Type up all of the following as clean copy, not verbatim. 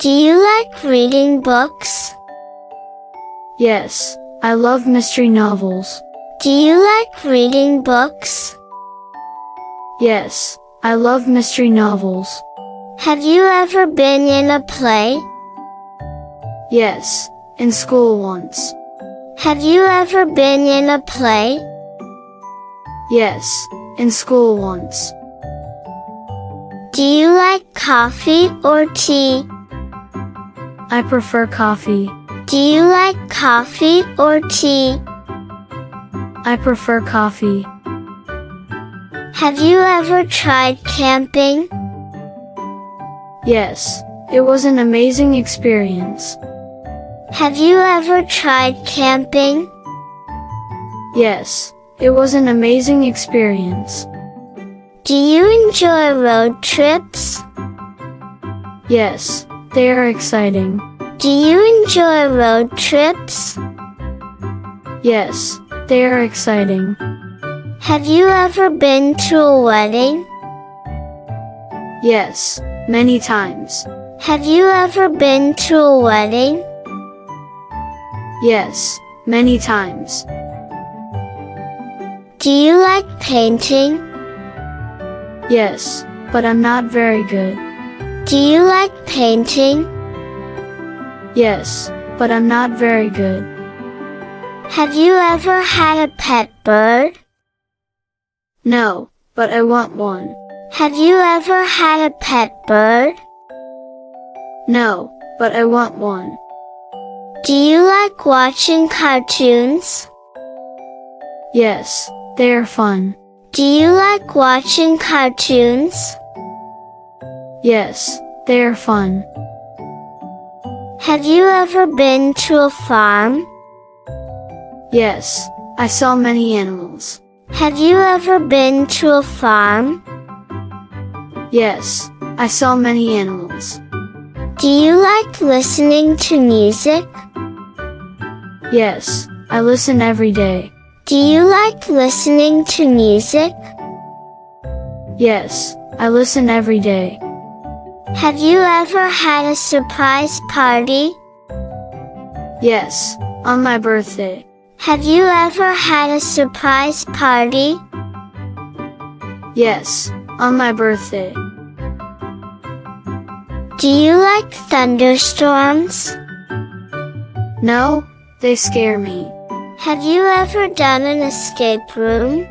Do you like reading books? Yes, I love mystery novels. Do you like reading books? Yes, I love mystery novels. Have you ever been in a play? Yes, in school once. Have you ever been in a play? Yes, in school once. Do you like coffee or tea? I prefer coffee. Do you like coffee or tea? I prefer coffee. Have you ever tried camping? Yes, it was an amazing experience. Have you ever tried camping? Yes, it was an amazing experience. Do you enjoy road trips? Yes, they are exciting. Do you enjoy road trips? Yes, they are exciting. Have you ever been to a wedding? Yes, many times. Have you ever been to a wedding? Yes, many times. Do you like painting? Yes, but I'm not very good. Do you like painting? Yes, but I'm not very good. Have you ever had a pet bird? No, but I want one. Have you ever had a pet bird? No, but I want one. Do you like watching cartoons? Yes, they are fun. Do you like watching cartoons? Yes, they are fun. Have you ever been to a farm? Yes, I saw many animals. Have you ever been to a farm? Yes, I saw many animals. Do you like listening to music? Yes, I listen every day. Do you like listening to music? Yes, I listen every day. Have you ever had a surprise party? Yes, on my birthday. Have you ever had a surprise party? Yes, on my birthday. Do you like thunderstorms? No, they scare me. Have you ever done an escape room?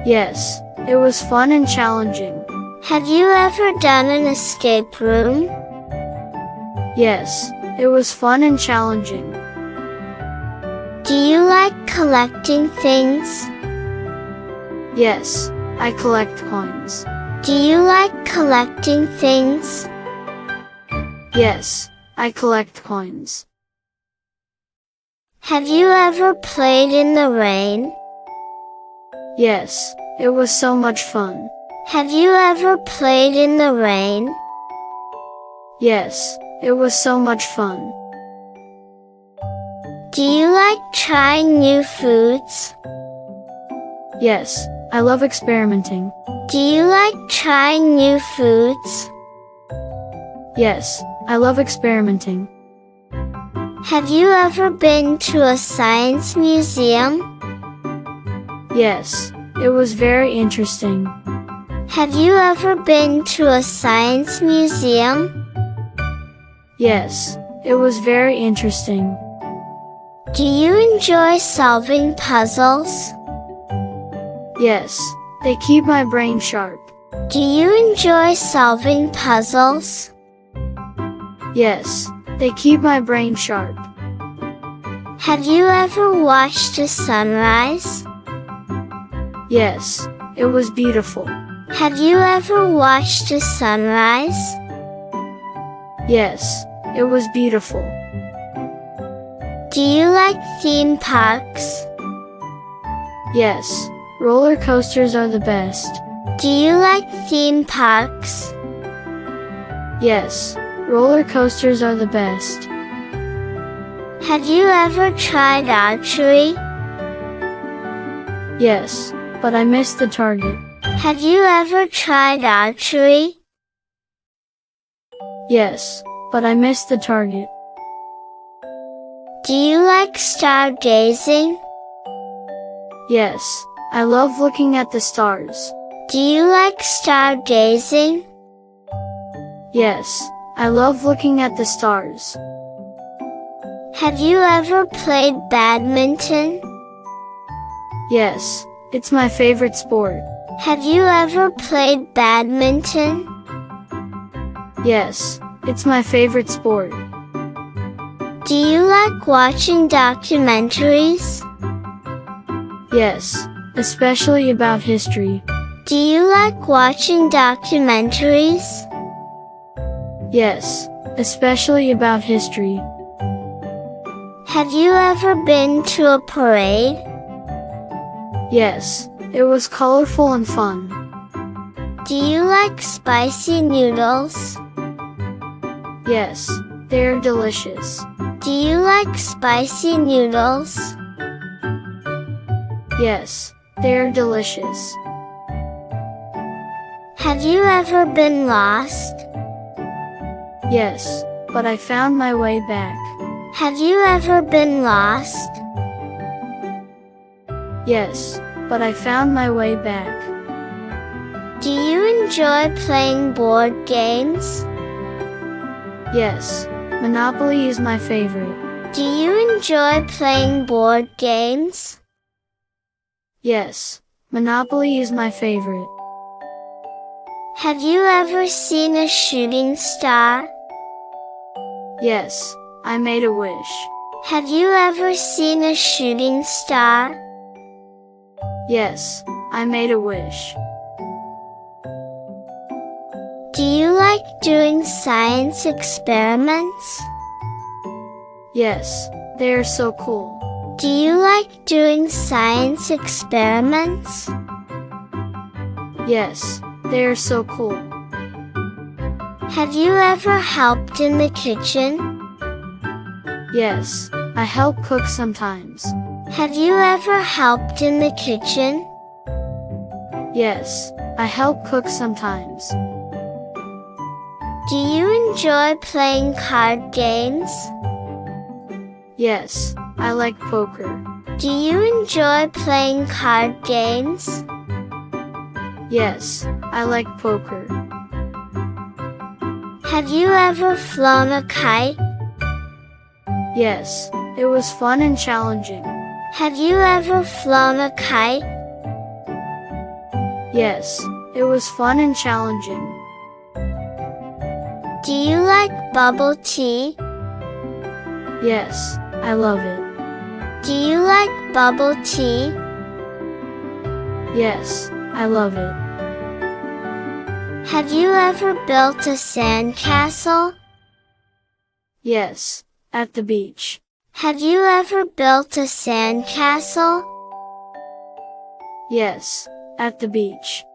Yes, it was fun and challenging. Have you ever done an escape room? Yes, it was fun and challenging. Do you like collecting things? Yes, I collect coins. Do you like collecting things? Yes, I collect coins. Have you ever played in the rain? Yes, it was so much fun. Have you ever played in the rain? Yes, it was so much fun. Do you like trying new foods? Yes, I love experimenting. Do you like trying new foods? Yes, I love experimenting. Have you ever been to a science museum? Yes, it was very interesting. Have you ever been to a science museum? Yes, it was very interesting. Do you enjoy solving puzzles? Yes, they keep my brain sharp. Do you enjoy solving puzzles? Yes, they keep my brain sharp. Have you ever watched a sunrise? Yes, it was beautiful. Have you ever watched a sunrise? Yes, it was beautiful. Do you like theme parks? Yes, roller coasters are the best. Do you like theme parks? Yes, roller coasters are the best. Have you ever tried archery? Yes, but I missed the target. Have you ever tried archery? Yes, but I missed the target. Do you like stargazing? Yes, I love looking at the stars. Do you like stargazing? Yes, I love looking at the stars. Have you ever played badminton? Yes, it's my favorite sport. Have you ever played badminton? Yes, it's my favorite sport. Do you like watching documentaries? Yes, especially about history. Do you like watching documentaries? Yes, especially about history. Have you ever been to a parade? Yes, it was colorful and fun. Do you like spicy noodles? Yes, they're delicious. Do you like spicy noodles? Yes, they're delicious. Have you ever been lost? Yes, but I found my way back. Have you ever been lost? Yes, but I found my way back. Do you enjoy playing board games? Yes, Monopoly is my favorite. Do you enjoy playing board games? Yes, Monopoly is my favorite. Have you ever seen a shooting star? Yes, I made a wish. Have you ever seen a shooting star? Yes, I made a wish. Do you like doing science experiments? Yes, they are so cool. Do you like doing science experiments? Yes, they are so cool. Have you ever helped in the kitchen? Yes, I help cook sometimes. Have you ever helped in the kitchen? Yes, I help cook sometimes. Do you enjoy playing card games? Yes, I like poker. Do you enjoy playing card games? Yes, I like poker. Have you ever flown a kite? Yes, it was fun and challenging. Have you ever flown a kite? Yes, it was fun and challenging. Do you like bubble tea? Yes, I love it. Do you like bubble tea? Yes, I love it. Have you ever built a sandcastle? Yes, at the beach. Have you ever built a sandcastle? Yes, at the beach.